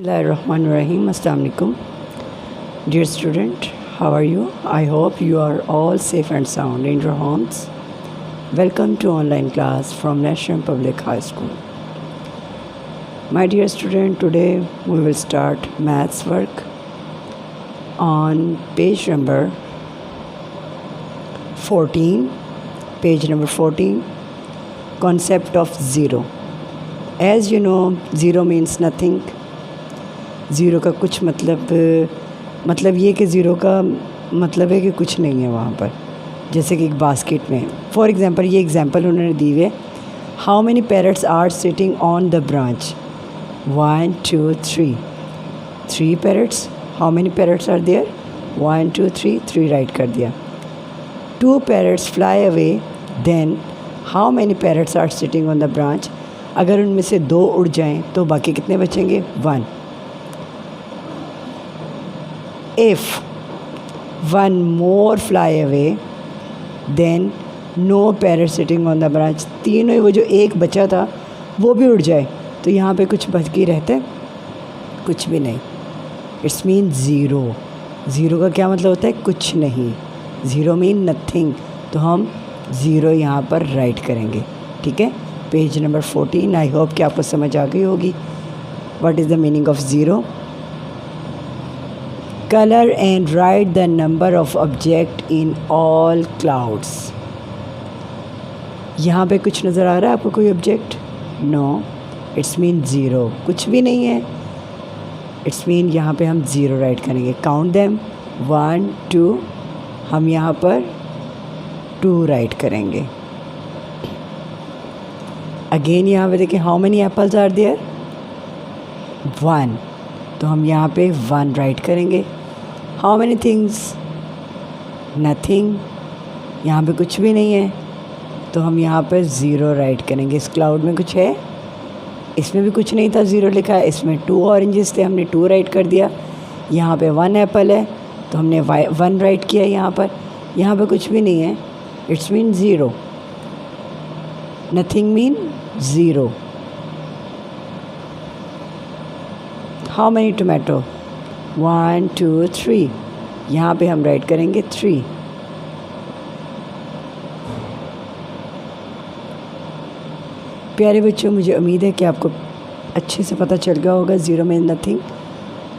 Bismillahirrahmanirrahim. Assalamu alaikum. Dear student, how are you? I hope you are all safe and sound in your homes. Welcome to online class from National Public High School. My dear student, today we will start maths work on page number 14. Page number 14, concept of zero. As you know, zero means nothing. Zero का कुछ मतलब ये कि zero का मतलब है कि कुछ नहीं है वहाँ पर, जैसे कि एक बास्केट में। फॉर एग्ज़ाम्पल ये एग्ज़ाम्पल उन्होंने दी हुई है, how many parrots are sitting on the branch? 1 2 3 3 parrots. How many parrots are there? 1 2 3 3 write कर दिया। 2 parrots fly away, then how many parrots are sitting on the branch? अगर उनमें से 2 उड़ जाएं तो बाकी कितने बचेंगे? 1। If 1 more fly away, then no parrot sitting on the branch. तीनों ही, वो जो एक बचा था वो भी उड़ जाए तो यहाँ पे कुछ बच के रहता है? कुछ भी नहीं। It's mean zero. ज़ीरो का क्या मतलब होता है? कुछ नहीं। ज़ीरो मीन नथिंग, तो हम ज़ीरो यहाँ पर राइट करेंगे। ठीक है, पेज नंबर 14। आई होप कि आपको समझ आ गई होगी what is the meaning of zero. Color and write the number of object in all clouds. यहाँ पे कुछ नज़र आ रहा है आपको कोई object? No, it's mean zero, कुछ भी नहीं है। इट्स मीन यहाँ पे हम ज़ीरो राइट करेंगे। काउंट देम, 1 2, हम यहाँ पर 2 राइट करेंगे। अगेन यहाँ पे देखें, how many apples are there? 1, तो हम यहाँ पे 1 राइट करेंगे। How many things? नथिंग, यहाँ पे कुछ भी नहीं है तो हम यहाँ पे 0 राइट करेंगे। इस क्लाउड में कुछ है? इसमें भी कुछ नहीं था, 0 लिखा है। इसमें 2 ऑरेंजेस थे, हमने 2 राइट कर दिया। यहाँ पे 1 एप्पल है तो हमने 1 राइट किया। यहाँ पे कुछ भी नहीं है, it's mean zero. Nothing mean zero. How many tomato? 1 2 3, यहाँ पे हम राइट करेंगे 3। प्यारे बच्चों, मुझे उम्मीद है कि आपको अच्छे से पता चल गया होगा ज़ीरो में नथिंग,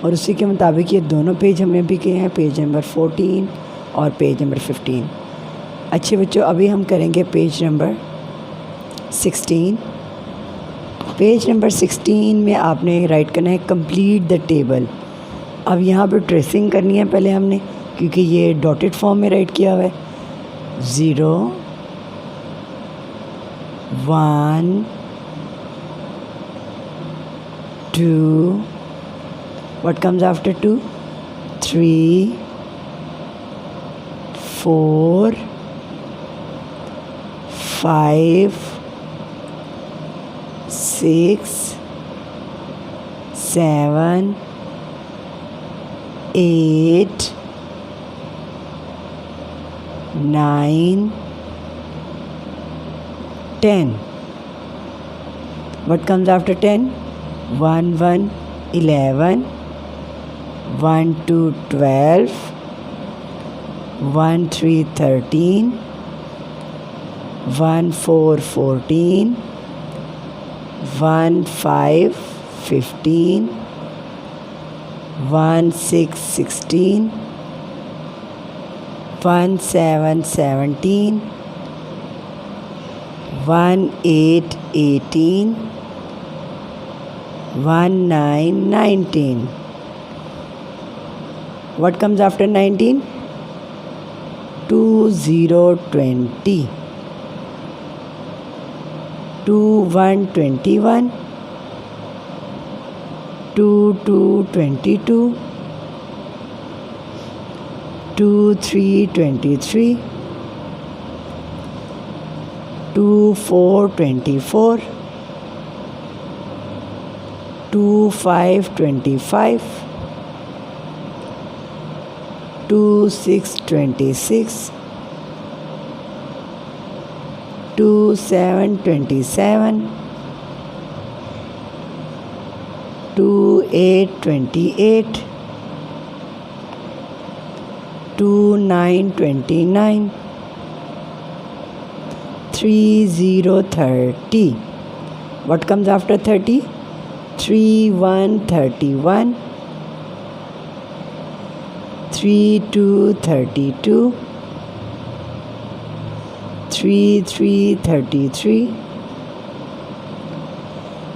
और उसी के मुताबिक ये दोनों पेज हमने भी किए हैं, पेज नंबर 14 और पेज नंबर 15। अच्छे बच्चों, अभी हम करेंगे पेज नंबर 16। पेज नंबर 16 में आपने राइट करना है कंप्लीट द टेबल। अब यहाँ पर ट्रेसिंग करनी है पहले हमने, क्योंकि ये डॉटेड फॉर्म में राइट किया हुआ है। 0 1 2, what comes after 2? 3 4 5 6 7 8 9 10. What comes after 10? 1 1 11, 1 2 12, 1 3 13, 1 4 14, 1 5 15, 1 6 16, 1 7 17, 1 8 18, 1 9 19. What comes after 19? 2 0 20, 2 1 21, 2 2 22, 2 3 23, 2 4 24, 2 5 25, 2 6 26, 2 7 27, 2 8 28, 2 9 29, 3 0 30. What comes after 30? 3 1 31, 3 2 32, 3 3 33,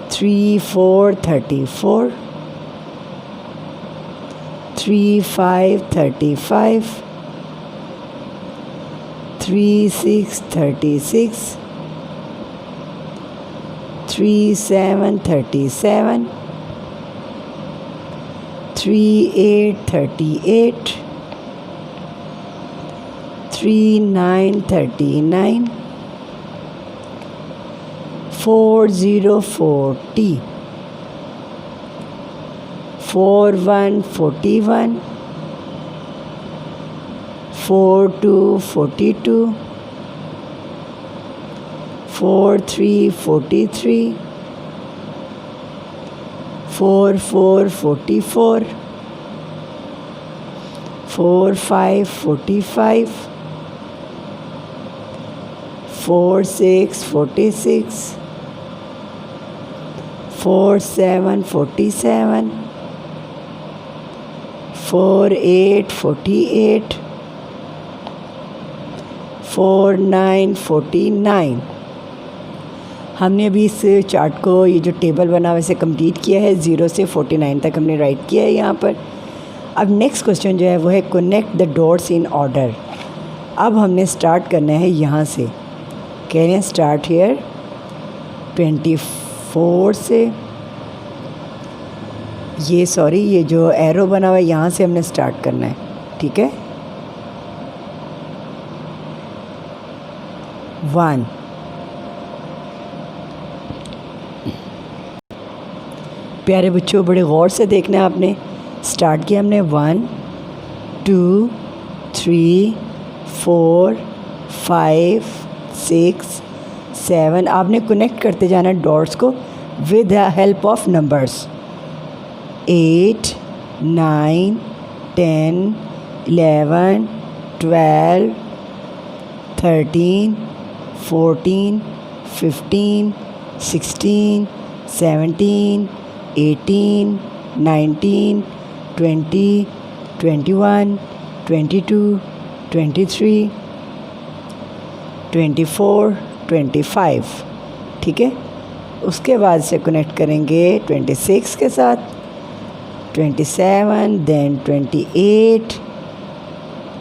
3 4 34, 3 5 35, 3 6 36, 3 7 37, 3 8 38, 3 9 39, 4 0 40, 4 1 41, 4 2 42, 4 3 43, 4 4 44, 4 5 45, 4 6 46, 4 7 47, 4 8 48, 4 9 49. हमने अभी इस चार्ट को, ये जो टेबल बना वैसे कंप्लीट किया है, 0 से 49 तक हमने राइट किया है यहाँ पर। अब नेक्स्ट क्वेश्चन जो है वो है connect the dots in order. अब हमने स्टार्ट करना है यहाँ से, कह रहे हैं स्टार्ट हियर 24 से, ये जो एरो बना हुआ है यहाँ से हमने स्टार्ट करना है, ठीक है। 1, प्यारे बच्चों बड़े गौर से देखना है आपने। स्टार्ट किया हमने 1 2 3 4 5 6 7। आपने कनेक्ट करते जाना डॉट्स को with the help of numbers 8 9 10 11 12 13 14 15 16 17 18 19 20 21 22 23 24 25, ठीक है। उसके बाद से कनेक्ट करेंगे 26 के साथ, 27, then 28।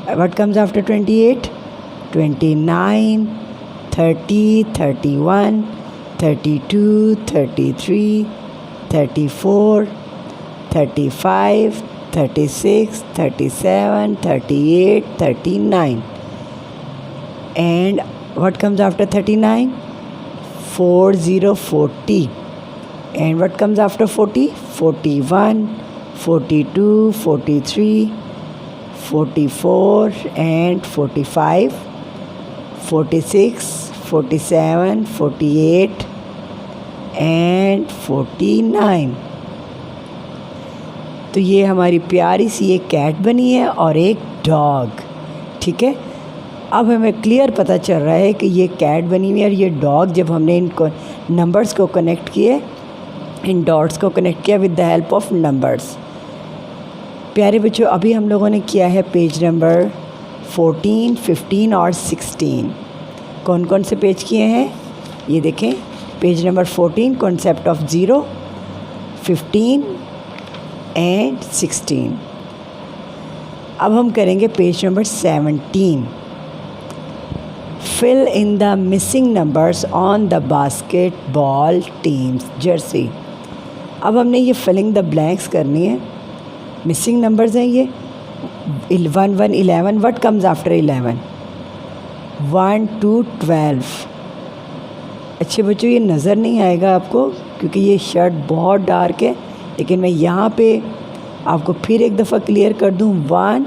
What comes after 28? 29, 30, 31, 32, 33, 34, 35, 36, 37, 38, 39. And what comes after 39? 40, 40. And what comes after 40? 41, 42, 43, 44 and 45, 46, 47, 48 and 49. तो ये हमारी प्यारी सी एक कैट बनी है और एक डॉग, ठीक है। अब हमें क्लियर पता चल रहा है कि ये कैट बनी हुई है और ये डॉग। जब हमने इनको नंबर्स को कनेक्ट किए, इन डॉट्स को कनेक्ट किया with the help of numbers. प्यारे बच्चों अभी हम लोगों ने किया है पेज नंबर 14, 15 और 16। कौन कौन से पेज किए हैं ये देखें। Page number 14 concept of zero, 15 and 16। अब हम करेंगे page number 17, fill in the missing numbers on the basketball teams jersey. अब हमने ये फिलिंग द ब्लैंक्स करनी है। मिसिंग नंबर्स हैं ये 1 1 11। What comes after 11? 1 2 12। अच्छे बच्चों ये नज़र नहीं आएगा आपको क्योंकि ये शर्ट बहुत डार्क है, लेकिन मैं यहाँ पे आपको फिर एक दफ़ा क्लियर कर दूँ। 1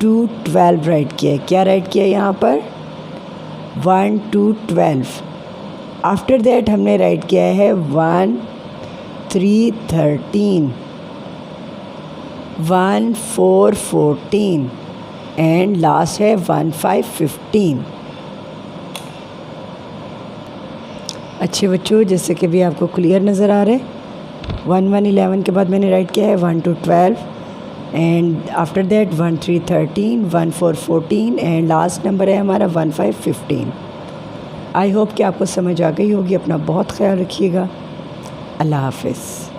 2 12 राइट किया है। क्या राइट किया है यहाँ पर? 1 2 12। आफ्टर दैट हमने राइट किया है 1 3 13। 1 4 14 एंड लास्ट है 1 5 15। अच्छे बच्चों, जैसे कि भी आपको क्लियर नज़र आ रहा है, 1 1 11 के बाद मैंने राइट किया है 1 2 12 and after that 1 3 13 1 4 14 and last number है हमारा 1 5 15। आई होप कि आपको समझ आ गई होगी। अपना बहुत ख्याल रखिएगा। अल्लाह हाफिज़।